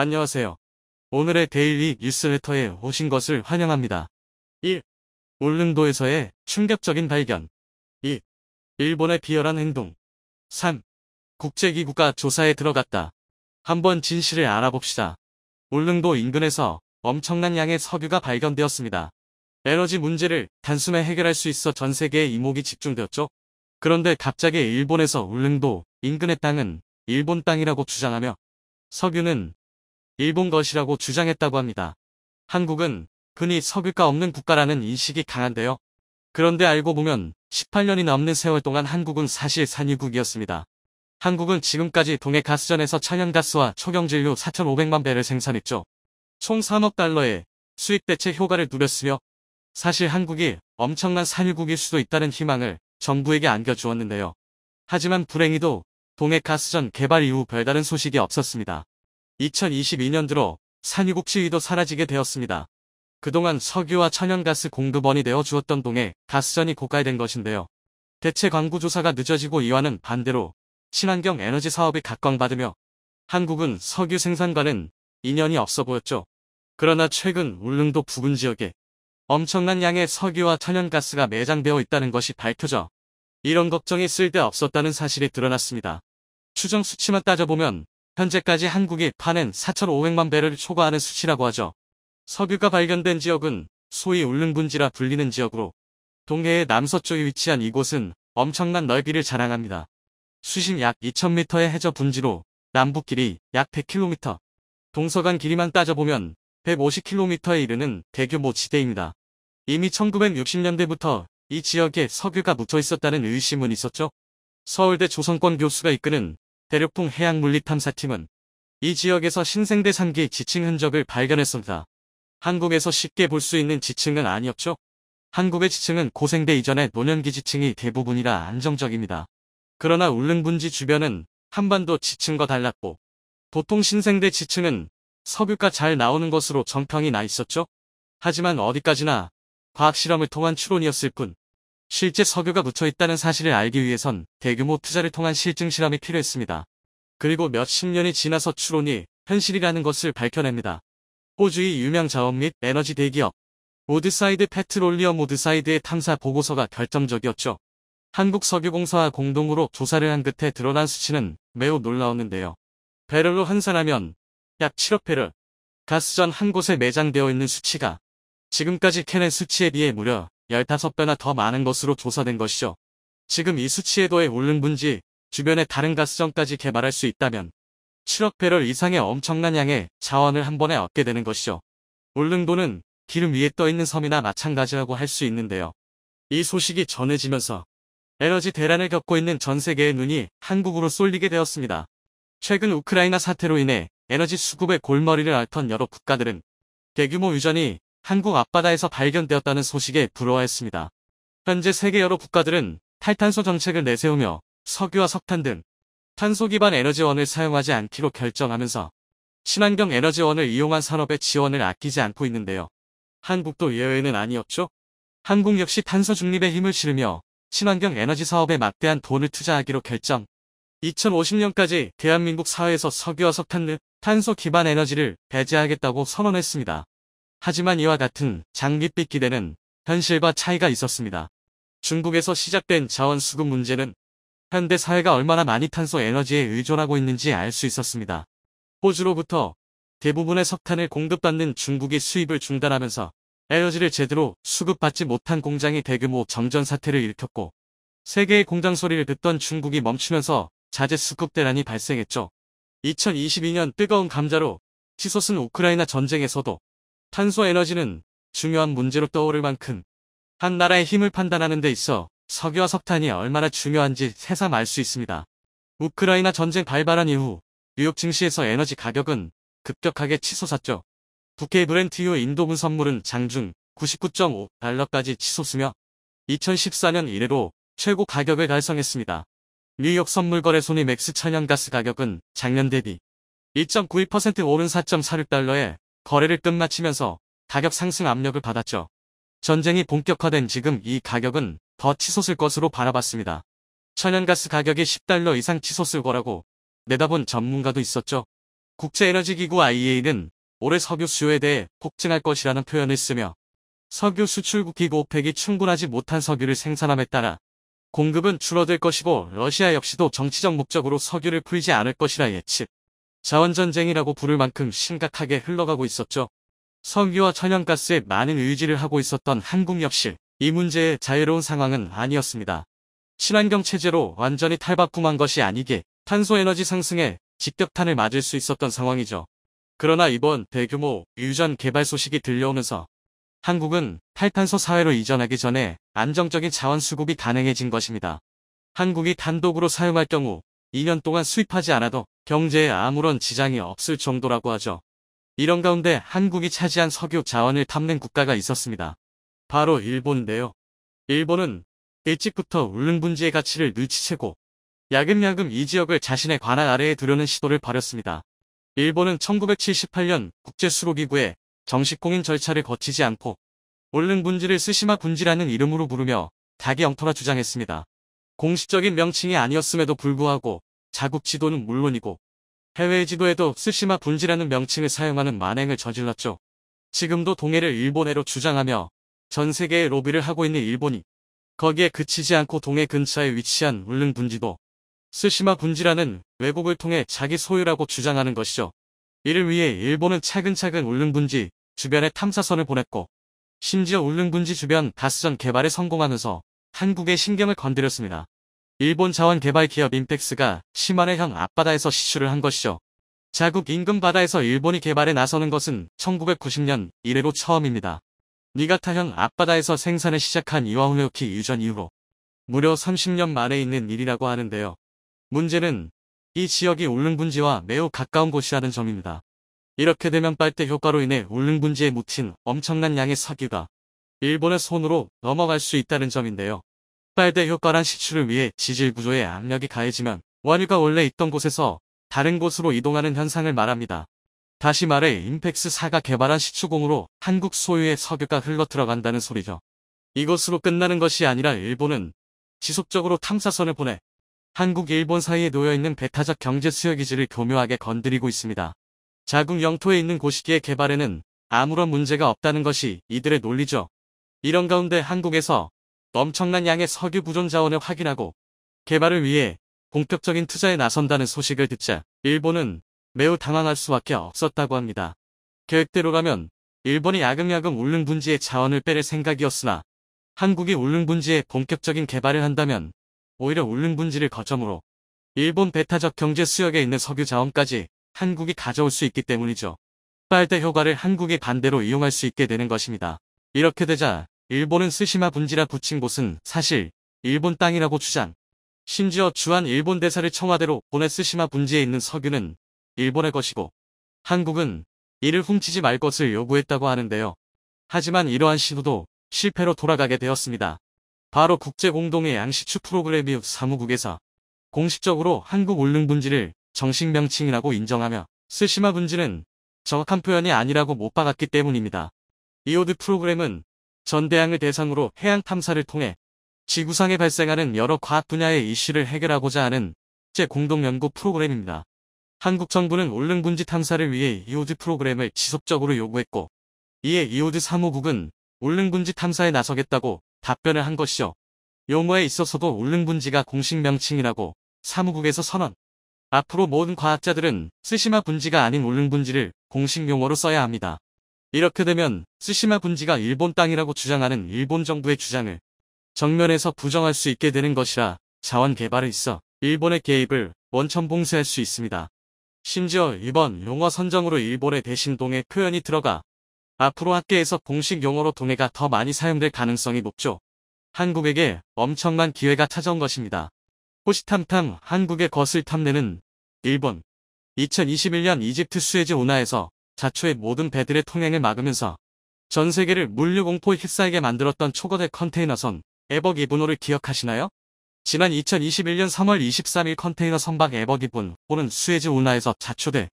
안녕하세요. 오늘의 데일리 뉴스레터에 오신 것을 환영합니다. 1. 울릉도에서의 충격적인 발견. 2. 일본의 비열한 행동. 3. 국제기구가 조사에 들어갔다. 한번 진실을 알아봅시다. 울릉도 인근에서 엄청난 양의 석유가 발견되었습니다. 에너지 문제를 단숨에 해결할 수 있어 전 세계의 이목이 집중되었죠. 그런데 갑자기 일본에서 울릉도 인근의 땅은 일본 땅이라고 주장하며 석유는 일본 것이라고 주장했다고 합니다. 한국은 흔히 석유가 없는 국가라는 인식이 강한데요. 그런데 알고 보면 18년이 넘는 세월 동안 한국은 사실 산유국이었습니다. 한국은 지금까지 동해가스전에서 천연가스와 초경진료 4,500만 배를 생산했죠. 총 3억 달러의 수입 대체 효과를 누렸으며 사실 한국이 엄청난 산유국일 수도 있다는 희망을 정부에게 안겨주었는데요. 하지만 불행히도 동해가스전 개발 이후 별다른 소식이 없었습니다. 2022년 들어 산유국 지위도 사라지게 되었습니다. 그동안 석유와 천연가스 공급원이 되어 주었던 동해 가스전이 고갈된 것인데요. 대체 광구조사가 늦어지고 이와는 반대로 친환경 에너지 사업이 각광받으며 한국은 석유 생산과는 인연이 없어 보였죠. 그러나 최근 울릉도 부근 지역에 엄청난 양의 석유와 천연가스가 매장되어 있다는 것이 밝혀져 이런 걱정이 쓸데없었다는 사실이 드러났습니다. 추정 수치만 따져보면 현재까지 한국이 파낸 4,500만 배를 초과하는 수치라고 하죠. 석유가 발견된 지역은 소위 울릉분지라 불리는 지역으로 동해의 남서쪽에 위치한 이곳은 엄청난 넓이를 자랑합니다. 수심 약 2,000m의 해저 분지로 남북 길이 약 100km, 동서간 길이만 따져보면 150km에 이르는 대규모 지대입니다. 이미 1960년대부터 이 지역에 석유가 묻혀 있었다는 의심은 있었죠. 서울대 조선권 교수가 이끄는 대륙풍 해양물리탐사팀은 이 지역에서 신생대상기 지층 흔적을 발견했습니다. 한국에서 쉽게 볼 수 있는 지층은 아니었죠. 한국의 지층은 고생대 이전의 노년기 지층이 대부분이라 안정적입니다. 그러나 울릉분지 주변은 한반도 지층과 달랐고 보통 신생대 지층은 석유가 잘 나오는 것으로 정평이 나 있었죠. 하지만 어디까지나 과학실험을 통한 추론이었을 뿐 실제 석유가 묻혀 있다는 사실을 알기 위해선 대규모 투자를 통한 실증 실험이 필요했습니다. 그리고 몇십 년이 지나서 추론이 현실이라는 것을 밝혀냅니다. 호주의 유명 자원 및 에너지 대기업 우드사이드 페트롤리엄 우드사이드의 탐사 보고서가 결정적이었죠. 한국석유공사와 공동으로 조사를 한 끝에 드러난 수치는 매우 놀라웠는데요. 배럴로 환산하면 약 7억 배럴, 가스전 한 곳에 매장되어 있는 수치가 지금까지 캐낸 수치에 비해 무려 15배나 더 많은 것으로 조사된 것이죠. 지금 이 수치에 더해 울릉분지 주변의 다른 가스전까지 개발할 수 있다면 7억 배럴 이상의 엄청난 양의 자원을 한 번에 얻게 되는 것이죠. 울릉도는 기름 위에 떠 있는 섬이나 마찬가지라고 할 수 있는데요. 이 소식이 전해지면서 에너지 대란을 겪고 있는 전 세계의 눈이 한국으로 쏠리게 되었습니다. 최근 우크라이나 사태로 인해 에너지 수급의 골머리를 앓던 여러 국가들은 대규모 유전이 한국 앞바다에서 발견되었다는 소식에 부러워했습니다. 현재 세계 여러 국가들은 탈탄소 정책을 내세우며 석유와 석탄 등 탄소 기반 에너지원을 사용하지 않기로 결정하면서 친환경 에너지원을 이용한 산업의 지원을 아끼지 않고 있는데요. 한국도 예외는 아니었죠. 한국 역시 탄소 중립에 힘을 실으며 친환경 에너지 사업에 막대한 돈을 투자하기로 결정. 2050년까지 대한민국 사회에서 석유와 석탄 등 탄소 기반 에너지를 배제하겠다고 선언했습니다. 하지만 이와 같은 장밋빛 기대는 현실과 차이가 있었습니다. 중국에서 시작된 자원 수급 문제는 현대 사회가 얼마나 많이 탄소 에너지에 의존하고 있는지 알 수 있었습니다. 호주로부터 대부분의 석탄을 공급받는 중국이 수입을 중단하면서 에너지를 제대로 수급받지 못한 공장이 대규모 정전 사태를 일으켰고 세계의 공장 소리를 듣던 중국이 멈추면서 자재 수급 대란이 발생했죠. 2022년 뜨거운 감자로 치솟은 우크라이나 전쟁에서도 탄소 에너지는 중요한 문제로 떠오를 만큼 한 나라의 힘을 판단하는 데 있어 석유와 석탄이 얼마나 중요한지 새삼 알 수 있습니다. 우크라이나 전쟁 발발한 이후 뉴욕 증시에서 에너지 가격은 급격하게 치솟았죠. 북해 브렌트유 인도분 선물은 장중 99.5달러까지 치솟으며 2014년 이래로 최고 가격을 달성했습니다. 뉴욕 선물거래소 맥스 천연가스 가격은 작년 대비 1.92% 오른 4.46달러에 거래를 끝마치면서 가격 상승 압력을 받았죠. 전쟁이 본격화된 지금 이 가격은 더 치솟을 것으로 바라봤습니다. 천연가스 가격이 10달러 이상 치솟을 거라고 내다본 전문가도 있었죠. 국제에너지기구 IEA는 올해 석유 수요에 대해 폭증할 것이라는 표현을 쓰며 석유 수출국 기구 오펙이 충분하지 못한 석유를 생산함에 따라 공급은 줄어들 것이고 러시아 역시도 정치적 목적으로 석유를 풀지 않을 것이라 예측. 자원전쟁이라고 부를 만큼 심각하게 흘러가고 있었죠. 석유와 천연가스에 많은 의지를 하고 있었던 한국 역시 이 문제의 자유로운 상황은 아니었습니다. 친환경 체제로 완전히 탈바꿈한 것이 아니게 탄소에너지 상승에 직격탄을 맞을 수 있었던 상황이죠. 그러나 이번 대규모 유전 개발 소식이 들려오면서 한국은 탈탄소 사회로 이전하기 전에 안정적인 자원 수급이 가능해진 것입니다. 한국이 단독으로 사용할 경우 2년 동안 수입하지 않아도 경제에 아무런 지장이 없을 정도라고 하죠. 이런 가운데 한국이 차지한 석유 자원을 탐낸 국가가 있었습니다. 바로 일본인데요. 일본은 일찍부터 울릉분지의 가치를 늘치채고 야금야금 이 지역을 자신의 관할 아래에 두려는 시도를 벌였습니다. 일본은 1978년 국제수로기구에 정식 공인 절차를 거치지 않고 울릉분지를 스시마 분지라는 이름으로 부르며 자기 영토라 주장했습니다. 공식적인 명칭이 아니었음에도 불구하고 자국 지도는 물론이고 해외 지도에도 스시마 분지라는 명칭을 사용하는 만행을 저질렀죠. 지금도 동해를 일본해로 주장하며 전 세계에 로비를 하고 있는 일본이 거기에 그치지 않고 동해 근처에 위치한 울릉분지도 스시마 분지라는 왜곡을 통해 자기 소유라고 주장하는 것이죠. 이를 위해 일본은 차근차근 울릉분지 주변에 탐사선을 보냈고 심지어 울릉분지 주변 가스전 개발에 성공하면서 한국의 신경을 건드렸습니다. 일본 자원개발 기업 인펙스가 시마네현 앞바다에서 시추를 한 것이죠. 자국 인근 바다에서 일본이 개발에 나서는 것은 1990년 이래로 처음입니다. 니가타현 앞바다에서 생산을 시작한 이와훈레오키 유전 이후로 무려 30년 만에 있는 일이라고 하는데요. 문제는 이 지역이 울릉분지와 매우 가까운 곳이라는 점입니다. 이렇게 되면 빨대 효과로 인해 울릉분지에 묻힌 엄청난 양의 석유가 일본의 손으로 넘어갈 수 있다는 점인데요. 빨대 효과란 시추를 위해 지질 구조에 압력이 가해지면 원유가 원래 있던 곳에서 다른 곳으로 이동하는 현상을 말합니다. 다시 말해 임팩스4가 개발한 시추공으로 한국 소유의 석유가 흘러 들어간다는 소리죠. 이것으로 끝나는 것이 아니라 일본은 지속적으로 탐사선을 보내 한국 일본 사이에 놓여있는 배타적 경제 수역기지를 교묘하게 건드리고 있습니다. 자국 영토에 있는 고시기의 개발에는 아무런 문제가 없다는 것이 이들의 논리죠. 이런 가운데 한국에서 엄청난 양의 석유 부존 자원을 확인하고 개발을 위해 본격적인 투자에 나선다는 소식을 듣자 일본은 매우 당황할 수밖에 없었다고 합니다. 계획대로라면 일본이 야금야금 울릉분지의 자원을 빼낼 생각이었으나 한국이 울릉분지에 본격적인 개발을 한다면 오히려 울릉분지를 거점으로 일본 배타적 경제 수역에 있는 석유 자원까지 한국이 가져올 수 있기 때문이죠. 빨대 효과를 한국이 반대로 이용할 수 있게 되는 것입니다. 이렇게 되자 일본은 스시마 분지라 붙인 곳은 사실 일본 땅이라고 주장. 심지어 주한 일본 대사를 청와대로 보내 스시마 분지에 있는 석유는 일본의 것이고 한국은 이를 훔치지 말 것을 요구했다고 하는데요. 하지만 이러한 시도도 실패로 돌아가게 되었습니다. 바로 국제공동의 양시추 프로그램 이후 사무국에서 공식적으로 한국 울릉분지를 정식 명칭이라고 인정하며 스시마 분지는 정확한 표현이 아니라고 못 박았기 때문입니다. 이오드 프로그램은 전대양을 대상으로 해양 탐사를 통해 지구상에 발생하는 여러 과학 분야의 이슈를 해결하고자 하는 국제 공동 연구 프로그램입니다. 한국 정부는 울릉분지 탐사를 위해 이오드 프로그램을 지속적으로 요구했고 이에 이오드 사무국은 울릉분지 탐사에 나서겠다고 답변을 한 것이죠. 용어에 있어서도 울릉분지가 공식 명칭이라고 사무국에서 선언. 앞으로 모든 과학자들은 스시마 분지가 아닌 울릉분지를 공식 용어로 써야 합니다. 이렇게 되면 스시마 분지가 일본 땅이라고 주장하는 일본 정부의 주장을 정면에서 부정할 수 있게 되는 것이라 자원 개발에 있어 일본의 개입을 원천 봉쇄할 수 있습니다. 심지어 이번 용어 선정으로 일본의 대신 동해 표현이 들어가 앞으로 학계에서 공식 용어로 동해가 더 많이 사용될 가능성이 높죠. 한국에게 엄청난 기회가 찾아온 것입니다. 호시탐탐 한국의 것을 탐내는 일본. 2021년 이집트 수에즈 운하에서 자초의 모든 배들의 통행을 막으면서 전 세계를 물류 공포에 휩싸이게 만들었던 초거대 컨테이너선 에버기브노를 기억하시나요? 지난 2021년 3월 23일 컨테이너 선박 에버기브노는 수에즈 운하에서 자초돼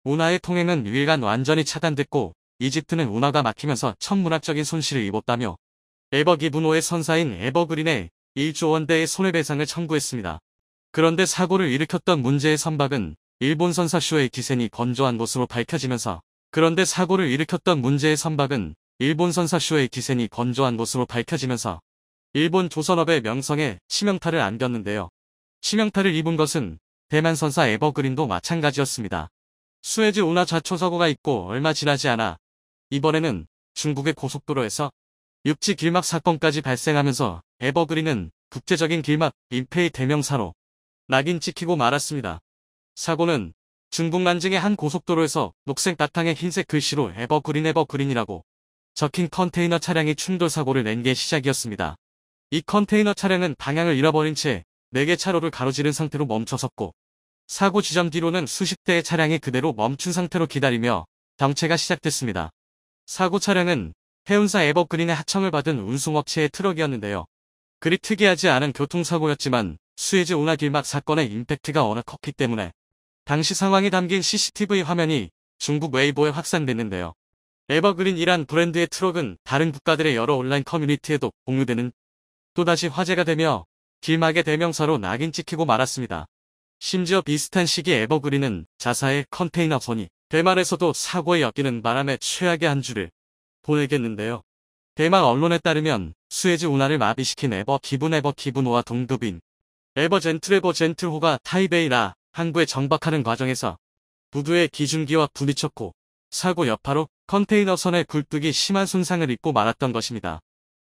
운하의 통행은 6일간 완전히 차단됐고 이집트는 운하가 막히면서 천문학적인 손실을 입었다며 에버기브노의 선사인 에버그린에 1조 원대의 손해배상을 청구했습니다. 그런데 사고를 일으켰던 문제의 선박은 일본 선사 슈에이 기센이 건조한 것으로 밝혀지면서 그런데 사고를 일으켰던 문제의 선박은 일본 선사 슈에이 기센이 건조한 것으로 밝혀지면서 일본 조선업의 명성에 치명타를 안겼는데요. 치명타를 입은 것은 대만 선사 에버그린도 마찬가지였습니다. 수에즈 운하 좌초 사고가 있고 얼마 지나지 않아 이번에는 중국의 고속도로에서 육지 길막 사건까지 발생하면서 에버그린은 국제적인 길막 민폐의 대명사로 낙인 찍히고 말았습니다. 사고는 중국 난징의 한 고속도로에서 녹색 바탕에 흰색 글씨로 에버그린이라고 적힌 컨테이너 차량이 충돌 사고를 낸 게 시작이었습니다. 이 컨테이너 차량은 방향을 잃어버린 채 4개 차로를 가로지른 상태로 멈춰섰고 사고 지점 뒤로는 수십 대의 차량이 그대로 멈춘 상태로 기다리며 정체가 시작됐습니다. 사고 차량은 해운사 에버그린의 하청을 받은 운송업체의 트럭이었는데요. 그리 특이하지 않은 교통사고였지만 수에즈 운하 길막 사건의 임팩트가 워낙 컸기 때문에 당시 상황이 담긴 CCTV 화면이 중국 웨이보에 확산됐는데요. 에버그린이란 브랜드의 트럭은 다른 국가들의 여러 온라인 커뮤니티에도 공유되는 또다시 화제가 되며 길막의 대명사로 낙인 찍히고 말았습니다. 심지어 비슷한 시기에 에버그린은 자사의 컨테이너선이 대만에서도 사고에 엮이는 바람에 최악의 한 주를 보내겠는데요. 대만 언론에 따르면 수에즈 운하를 마비시킨 에버기브노와 동급인 에버젠틀호가 타이베이라 항구에 정박하는 과정에서 부두의 기중기와 부딪혔고 사고 여파로 컨테이너선의 굴뚝이 심한 손상을 입고 말았던 것입니다.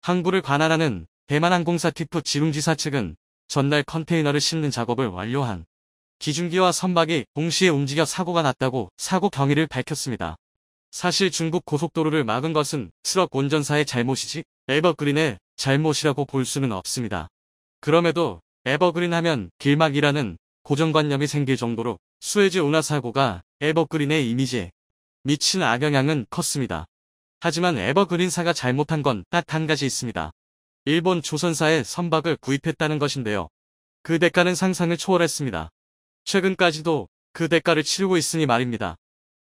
항구를 관할하는 대만항공사 티프 지룽지사 측은 전날 컨테이너를 싣는 작업을 완료한 기중기와 선박이 동시에 움직여 사고가 났다고 사고 경위를 밝혔습니다. 사실 중국 고속도로를 막은 것은 트럭 운전사의 잘못이지 에버그린의 잘못이라고 볼 수는 없습니다. 그럼에도 에버그린 하면 길막이라는 고정관념이 생길 정도로 수에즈 운하 사고가 에버그린의 이미지에 미친 악영향은 컸습니다. 하지만 에버그린사가 잘못한 건 딱 한 가지 있습니다. 일본 조선사의 선박을 구입했다는 것인데요. 그 대가는 상상을 초월했습니다. 최근까지도 그 대가를 치르고 있으니 말입니다.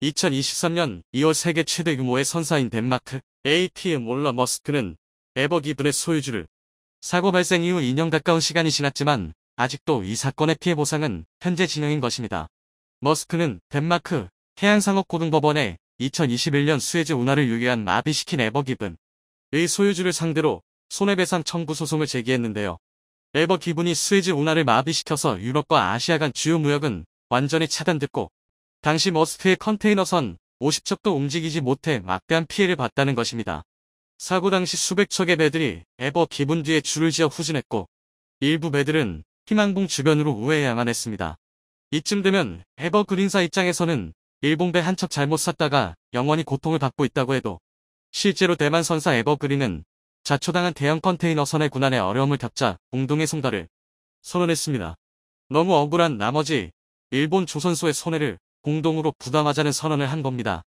2023년 2월 세계 최대 규모의 선사인 덴마크 APM 몰러 머스크는 에버기븐의 소유주를 사고 발생 이후 2년 가까운 시간이 지났지만 아직도 이 사건의 피해 보상은 현재 진행인 것입니다. 머스크는 덴마크 해양상업고등법원에 2021년 수에즈 운하를 유기한 마비시킨 에버기븐의 소유주를 상대로 손해배상 청구 소송을 제기했는데요. 에버기븐이 수에즈 운하를 마비시켜서 유럽과 아시아 간 주요 무역은 완전히 차단됐고 당시 머스크의 컨테이너선 50척도 움직이지 못해 막대한 피해를 봤다는 것입니다. 사고 당시 수백 척의 배들이 에버기븐 뒤에 줄을 지어 후진했고 일부 배들은 희망봉 주변으로 우회해야만 했습니다. 이쯤 되면 에버그린사 입장에서는 일본배 한 척 잘못 샀다가 영원히 고통을 받고 있다고 해도 실제로 대만 선사 에버그린은 자초당한 대형 컨테이너선의 군안에 어려움을 겪자 공동의 손가를 선언했습니다. 너무 억울한 나머지 일본 조선소의 손해를 공동으로 부담하자는 선언을 한 겁니다.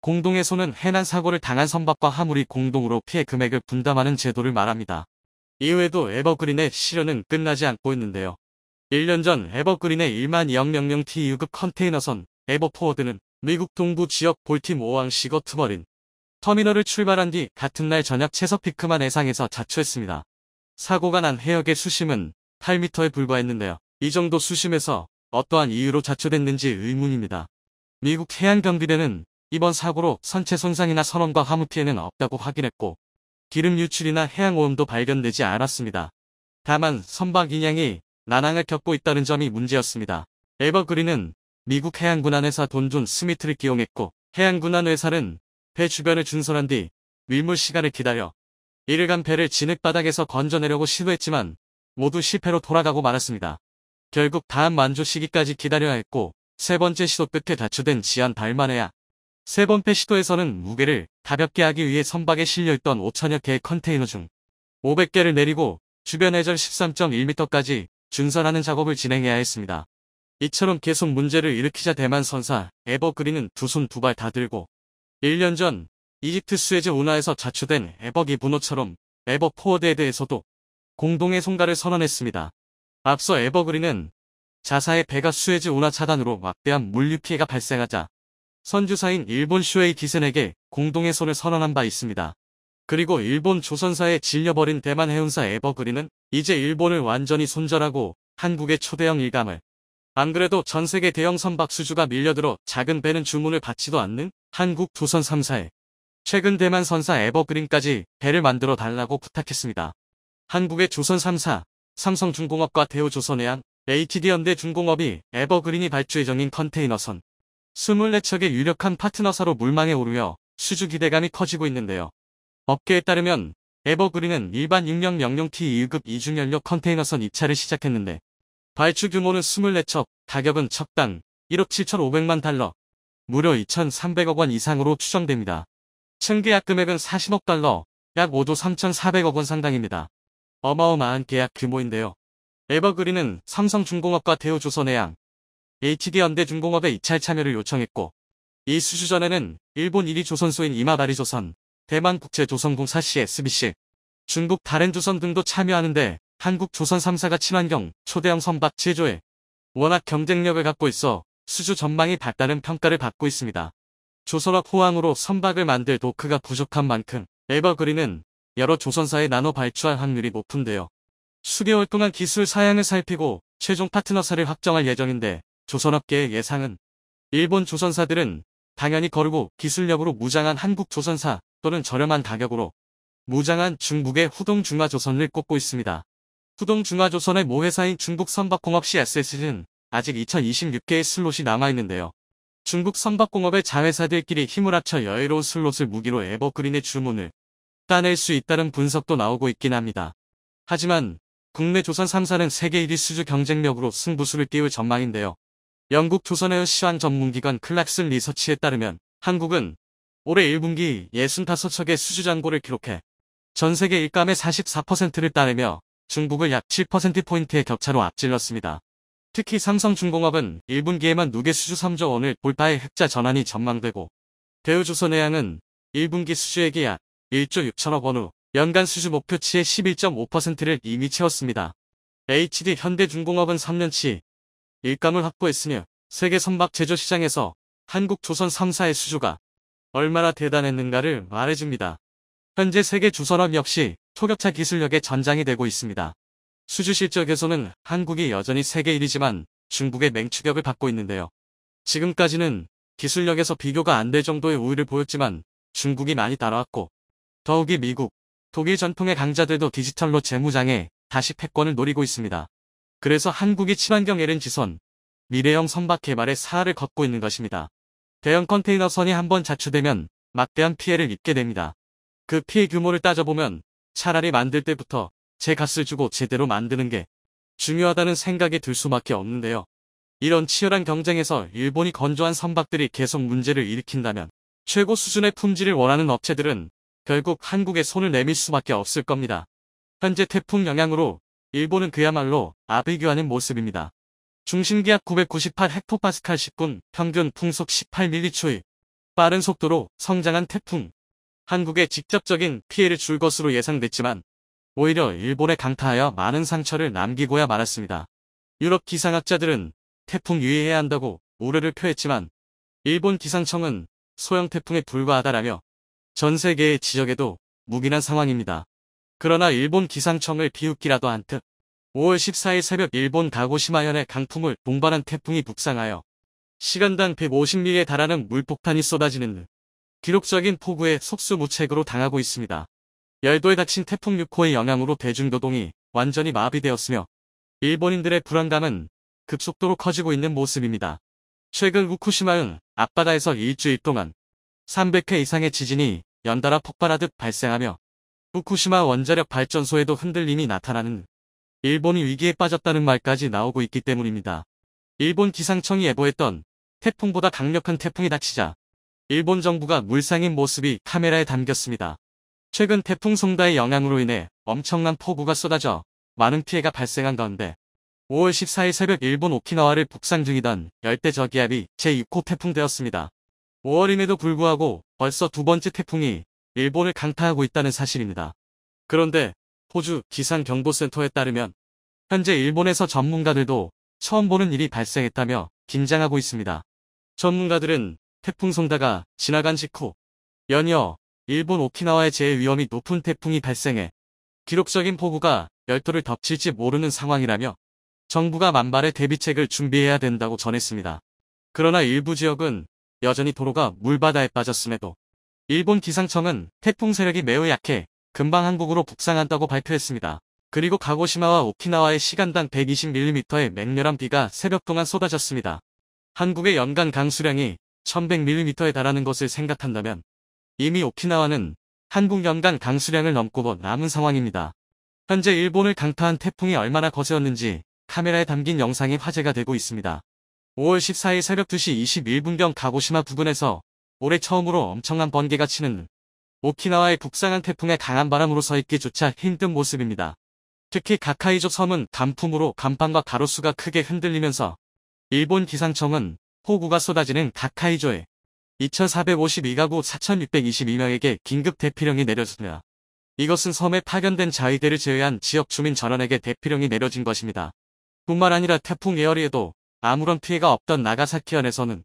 공동의 손은 해난 사고를 당한 선박과 화물이 공동으로 피해 금액을 분담하는 제도를 말합니다. 이후에도 에버그린의 시련은 끝나지 않고 있는데요. 1년 전 에버그린의 1만 2억 T 유급 컨테이너선 에버포워드는 미국 동부 지역 볼티모어항 시거트머린 터미널을 출발한 뒤 같은 날 저녁 채석 피크만 해상에서 자초했습니다. 사고가 난 해역의 수심은 8m에 불과했는데요. 이 정도 수심에서 어떠한 이유로 자초됐는지 의문입니다. 미국 해양경비대는 이번 사고로 선체 손상이나 선원과 화물 피해는 없다고 확인했고 기름 유출이나 해양오염도 발견되지 않았습니다. 다만 선박 인양이 난항을 겪고 있다는 점이 문제였습니다. 에버그린은 미국 해양군안회사 돈존 스미트를 기용했고 해양군안회사는 배 주변을 준선한 뒤 밀물 시간을 기다려 이틀간 배를 진흙바닥에서 건져내려고 시도했지만 모두 실패로 돌아가고 말았습니다. 결국 다음 만조 시기까지 기다려야 했고 세 번째 시도 끝에 자초된 지한 달만에야 세 번째 시도에서는 무게를 가볍게 하기 위해 선박에 실려있던 5천여 개의 컨테이너 중 500개를 내리고 주변 해저 13.1m까지 준선하는 작업을 진행해야 했습니다. 이처럼 계속 문제를 일으키자 대만 선사 에버그린은 두 손 두 발 다 들고 1년 전 이집트 수에즈 운하에서 자초된 에버기브노처럼 에버포워드에 대해서도 공동의 송가를 선언했습니다. 앞서 에버그린은 자사의 배가 수에즈 운하 차단으로 막대한 물류 피해가 발생하자 선주사인 일본 슈에이 기센에게 공동의 손을 선언한 바 있습니다. 그리고 일본 조선사에 질려버린 대만 해운사 에버그린은 이제 일본을 완전히 손절하고 한국의 초대형 일감을 안 그래도 전 세계 대형 선박 수주가 밀려들어 작은 배는 주문을 받지도 않는 한국 조선 3사에 최근 대만 선사 에버그린까지 배를 만들어 달라고 부탁했습니다. 한국의 조선 3사, 삼성중공업과 대우조선해양, HD현대중공업이 에버그린이 발주 예정인 컨테이너선 24척의 유력한 파트너사로 물망에 오르며 수주 기대감이 커지고 있는데요. 업계에 따르면 에버그린은 일반 육령 명령 T2급 이중연료 컨테이너선 입찰을 시작했는데 발주 규모는 24척, 가격은 척당 1억 7,500만 달러, 무려 2,300억 원 이상으로 추정됩니다. 층계약 금액은 40억 달러, 약 5조 3,400억 원 상당입니다. 어마어마한 계약 규모인데요. 에버그린은 삼성중공업과 대우조선해양, HD현대중공업의 입찰 참여를 요청했고 이 수주 전에는 일본 1위 조선소인 이마바리조선, 대만국제조선공사 CSBC, 중국 다렌조선 등도 참여하는데 한국 조선 3사가 친환경 초대형 선박 제조에 워낙 경쟁력을 갖고 있어 수주 전망이 밝다는 평가를 받고 있습니다. 조선업 호황으로 선박을 만들 도크가 부족한 만큼 에버그린은 여러 조선사에 나눠 발주할 확률이 높은데요. 수개월 동안 기술 사양을 살피고 최종 파트너사를 확정할 예정인데 조선업계의 예상은 일본 조선사들은 당연히 거르고 기술력으로 무장한 한국 조선사 또는 저렴한 가격으로 무장한 중국의 후동중화조선을 꼽고 있습니다. 후동중화조선의 모회사인 중국 선박공업 CSS는 아직 2026개의 슬롯이 남아있는데요. 중국 선박공업의 자회사들끼리 힘을 합쳐 여유로운 슬롯을 무기로 에버그린의 주문을 따낼 수 있다는 분석도 나오고 있긴 합니다. 하지만 국내 조선 3사는 세계 1위 수주 경쟁력으로 승부수를 띄울 전망인데요. 영국 조선해운 시황 전문기관 클락슨 리서치에 따르면 한국은 올해 1분기 65척의 수주 잔고를 기록해 전 세계 일감의 44%를 따내며 중국을 약 7%포인트의 격차로 앞질렀습니다. 특히 삼성중공업은 1분기에만 누계 수주 3조 원을 돌파해 흑자 전환이 전망되고 대우조선해양은 1분기 수주액이 약 1조 6천억 원 후 연간 수주 목표치의 11.5%를 이미 채웠습니다. HD현대중공업은 3년치 일감을 확보했으며 세계 선박 제조 시장에서 한국 조선 3사의 수주가 얼마나 대단했는가를 말해줍니다. 현재 세계 조선업 역시 초격차 기술력의 전장이 되고 있습니다. 수주 실적에서는 한국이 여전히 세계 1위지만 중국의 맹추격을 받고 있는데요. 지금까지는 기술력에서 비교가 안 될 정도의 우위를 보였지만 중국이 많이 따라왔고 더욱이 미국, 독일 전통의 강자들도 디지털로 재무장에 다시 패권을 노리고 있습니다. 그래서 한국이 친환경 LNG선, 미래형 선박 개발에 사활을 걷고 있는 것입니다. 대형 컨테이너선이 한번 자초되면 막대한 피해를 입게 됩니다. 그 피해 규모를 따져보면 차라리 만들 때부터 제 값을 주고 제대로 만드는 게 중요하다는 생각이 들 수밖에 없는데요. 이런 치열한 경쟁에서 일본이 건조한 선박들이 계속 문제를 일으킨다면 최고 수준의 품질을 원하는 업체들은 결국 한국에 손을 내밀 수밖에 없을 겁니다. 현재 태풍 영향으로 일본은 그야말로 아비규하는 모습입니다. 중심기압 998헥토파스칼 10분, 평균 풍속 18mm/초의 빠른 속도로 성장한 태풍. 한국에 직접적인 피해를 줄 것으로 예상됐지만 오히려 일본에 강타하여 많은 상처를 남기고야 말았습니다. 유럽 기상학자들은 태풍 유의해야 한다고 우려를 표했지만 일본 기상청은 소형 태풍에 불과하다라며 전 세계의 지적에도 묵인한 상황입니다. 그러나 일본 기상청을 비웃기라도 한 듯 5월 14일 새벽 일본 가고시마현에 강풍을 동반한 태풍이 북상하여 시간당 150mm에 달하는 물폭탄이 쏟아지는 등 기록적인 폭우에 속수무책으로 당하고 있습니다. 열도에 닥친 태풍 6호의 영향으로 대중교통이 완전히 마비되었으며 일본인들의 불안감은 급속도로 커지고 있는 모습입니다. 최근 후쿠시마현 앞바다에서 일주일 동안 300회 이상의 지진이 연달아 폭발하듯 발생하며 후쿠시마 원자력 발전소에도 흔들림이 나타나는 일본이 위기에 빠졌다는 말까지 나오고 있기 때문입니다. 일본 기상청이 예보했던 태풍보다 강력한 태풍이 닥치자 일본 정부가 물상인 모습이 카메라에 담겼습니다. 최근 태풍 송다의 영향으로 인해 엄청난 폭우가 쏟아져 많은 피해가 발생한 가운데 5월 14일 새벽 일본 오키나와를 북상 중이던 열대저기압이 제6호 태풍 되었습니다. 5월임에도 불구하고 벌써 두 번째 태풍이 일본을 강타하고 있다는 사실입니다. 그런데 호주 기상경보센터에 따르면 현재 일본에서 전문가들도 처음 보는 일이 발생했다며 긴장하고 있습니다. 전문가들은 태풍 송다가 지나간 직후 연이어 일본 오키나와의 재해 위험이 높은 태풍이 발생해 기록적인 폭우가 열도를 덮칠지 모르는 상황이라며 정부가 만발의 대비책을 준비해야 된다고 전했습니다. 그러나 일부 지역은 여전히 도로가 물바다에 빠졌음에도 일본 기상청은 태풍 세력이 매우 약해 금방 한국으로 북상한다고 발표했습니다. 그리고 가고시마와 오키나와의 시간당 120mm의 맹렬한 비가 새벽 동안 쏟아졌습니다. 한국의 연간 강수량이 1100mm에 달하는 것을 생각한다면 이미 오키나와는 한국 연간 강수량을 넘고 남은 상황입니다. 현재 일본을 강타한 태풍이 얼마나 거세었는지 카메라에 담긴 영상이 화제가 되고 있습니다. 5월 14일 새벽 2시 21분경 가고시마 부근에서 올해 처음으로 엄청난 번개가 치는 오키나와의 북상한 태풍의 강한 바람으로 서 있기조차 힘든 모습입니다. 특히 가카이조 섬은 단풍으로 간판과 가로수가 크게 흔들리면서 일본 기상청은 폭우가 쏟아지는 가카이조에 2452가구 4622명에게 긴급 대피령이 내려졌습니다. 이것은 섬에 파견된 자위대를 제외한 지역 주민 전원에게 대피령이 내려진 것입니다. 뿐만 아니라 태풍 에어리에도 아무런 피해가 없던 나가사키현에서는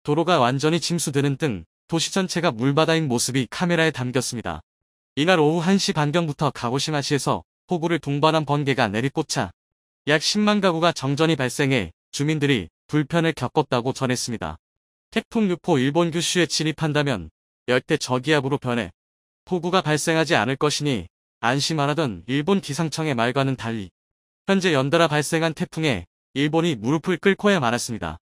도로가 완전히 침수되는 등 도시 전체가 물바다인 모습이 카메라에 담겼습니다. 이날 오후 1시 반경부터 가고시마시에서 폭우를 동반한 번개가 내리꽂자 약 10만 가구가 정전이 발생해 주민들이 불편을 겪었다고 전했습니다. 태풍 6호 일본 규슈에 진입한다면 열대 저기압으로 변해 폭우가 발생하지 않을 것이니 안심하라던 일본 기상청의 말과는 달리 현재 연달아 발생한 태풍에 일본이 무릎을 꿇고야 말았습니다.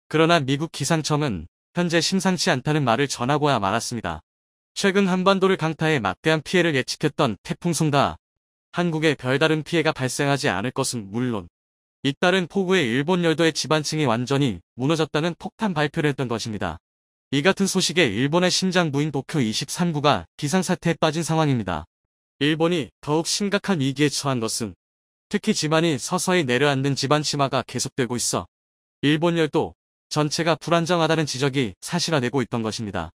그러나 미국 기상청은 현재 심상치 않다는 말을 전하고야 말았습니다. 최근 한반도를 강타해 막대한 피해를 예측했던 태풍 송다. 한국에 별다른 피해가 발생하지 않을 것은 물론 잇따른 폭우에 일본 열도의 지반층이 완전히 무너졌다는 폭탄 발표를 했던 것입니다. 이 같은 소식에 일본의 심장부인 도쿄 23구가 비상사태에 빠진 상황입니다. 일본이 더욱 심각한 위기에 처한 것은 특히 지반이 서서히 내려앉는 지반 침하가 계속되고 있어 일본 열도 전체가 불안정하다는 지적이 사실화되고 있던 것입니다.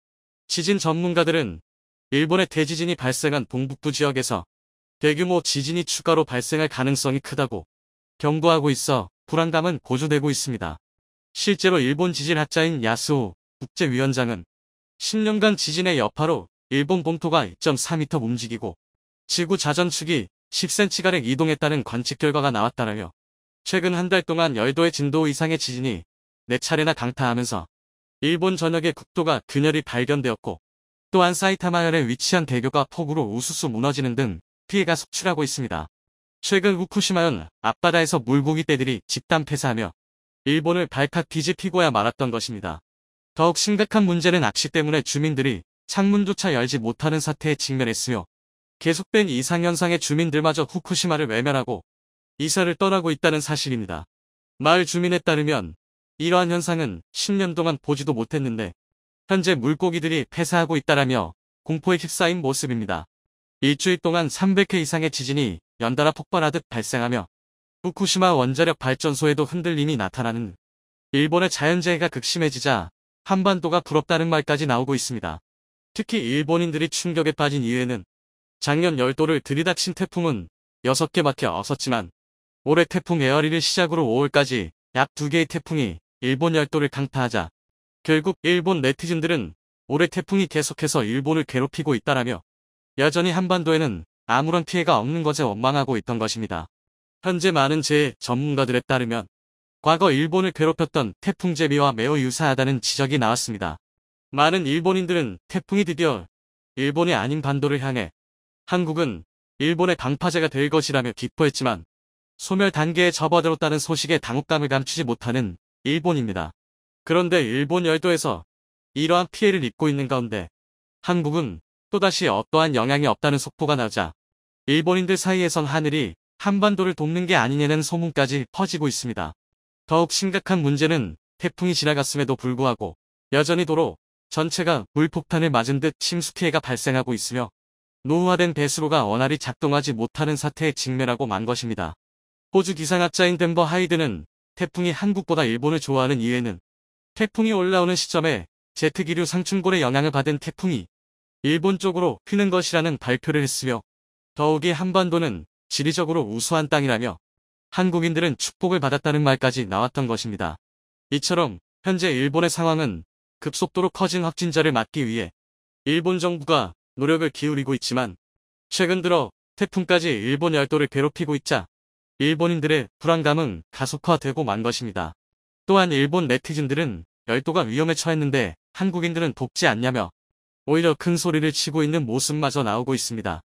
지진 전문가들은 일본의 대지진이 발생한 동북부 지역에서 대규모 지진이 추가로 발생할 가능성이 크다고 경고하고 있어 불안감은 고조되고 있습니다. 실제로 일본 지질학자인 야스오 국제위원장은 10년간 지진의 여파로 일본 본토가 1.4m 움직이고 지구 자전축이 10cm가량 이동했다는 관측 결과가 나왔다라며 최근 한 달 동안 열도의 진도 이상의 지진이 4차례나 강타하면서 일본 전역의 국도가 균열이 발견되었고 또한 사이타마현에 위치한 대교가 폭우로 우수수 무너지는 등 피해가 속출하고 있습니다. 최근 후쿠시마현 앞바다에서 물고기 떼들이 집단 폐사하며 일본을 발칵 뒤집히고야 말았던 것입니다. 더욱 심각한 문제는 악시 때문에 주민들이 창문조차 열지 못하는 사태에 직면했으며 계속된 이상현상의 주민들마저 후쿠시마를 외면하고 이사를 떠나고 있다는 사실입니다. 마을 주민에 따르면 이러한 현상은 10년 동안 보지도 못했는데 현재 물고기들이 폐사하고 있다라며 공포에 휩싸인 모습입니다. 일주일 동안 300회 이상의 지진이 연달아 폭발하듯 발생하며 후쿠시마 원자력 발전소에도 흔들림이 나타나는 일본의 자연재해가 극심해지자 한반도가 부럽다는 말까지 나오고 있습니다. 특히 일본인들이 충격에 빠진 이유에는 작년 열도를 들이닥친 태풍은 6개밖에 없었지만 올해 태풍 에어리를 시작으로 5월까지 약 2개의 태풍이 일본 열도를 강타하자 결국 일본 네티즌들은 올해 태풍이 계속해서 일본을 괴롭히고 있다라며 여전히 한반도에는 아무런 피해가 없는 것에 원망하고 있던 것입니다. 현재 많은 재해 전문가들에 따르면 과거 일본을 괴롭혔던 태풍 제비와 매우 유사하다는 지적이 나왔습니다. 많은 일본인들은 태풍이 드디어 일본이 아닌 반도를 향해 한국은 일본의 방파제가 될 것이라며 기뻐했지만 소멸 단계에 접어들었다는 소식에 당혹감을 감추지 못하는 일본입니다. 그런데 일본 열도에서 이러한 피해를 입고 있는 가운데 한국은 또다시 어떠한 영향이 없다는 속보가 나오자 일본인들 사이에선 하늘이 한반도를 돕는 게 아니냐는 소문까지 퍼지고 있습니다. 더욱 심각한 문제는 태풍이 지나갔음에도 불구하고 여전히 도로 전체가 물폭탄을 맞은 듯 침수 피해가 발생하고 있으며 노후화된 배수로가 원활히 작동하지 못하는 사태에 직면하고 만 것입니다. 호주 기상학자인 덴버 하이드는 태풍이 한국보다 일본을 좋아하는 이유에는 태풍이 올라오는 시점에 제트기류 상충골의 영향을 받은 태풍이 일본 쪽으로 휘는 것이라는 발표를 했으며 더욱이 한반도는 지리적으로 우수한 땅이라며 한국인들은 축복을 받았다는 말까지 나왔던 것입니다. 이처럼 현재 일본의 상황은 급속도로 커진 확진자를 막기 위해 일본 정부가 노력을 기울이고 있지만 최근 들어 태풍까지 일본 열도를 괴롭히고 있자 일본인들의 불안감은 가속화되고 만 것입니다. 또한 일본 네티즌들은 열도가 위험에 처했는데 한국인들은 돕지 않냐며 오히려 큰 소리를 치고 있는 모습마저 나오고 있습니다.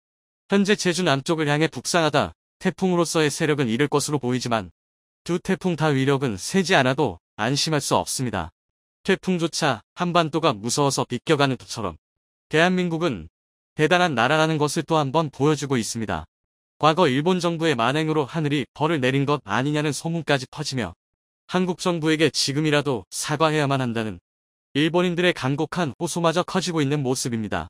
현재 제주 남쪽을 향해 북상하다 태풍으로서의 세력은 잃을 것으로 보이지만 두 태풍 다 위력은 세지 않아도 안심할 수 없습니다. 태풍조차 한반도가 무서워서 비껴가는 것처럼 대한민국은 대단한 나라라는 것을 또 한 번 보여주고 있습니다. 과거 일본 정부의 만행으로 하늘이 벌을 내린 것 아니냐는 소문까지 퍼지며 한국 정부에게 지금이라도 사과해야만 한다는 일본인들의 간곡한 호소마저 커지고 있는 모습입니다.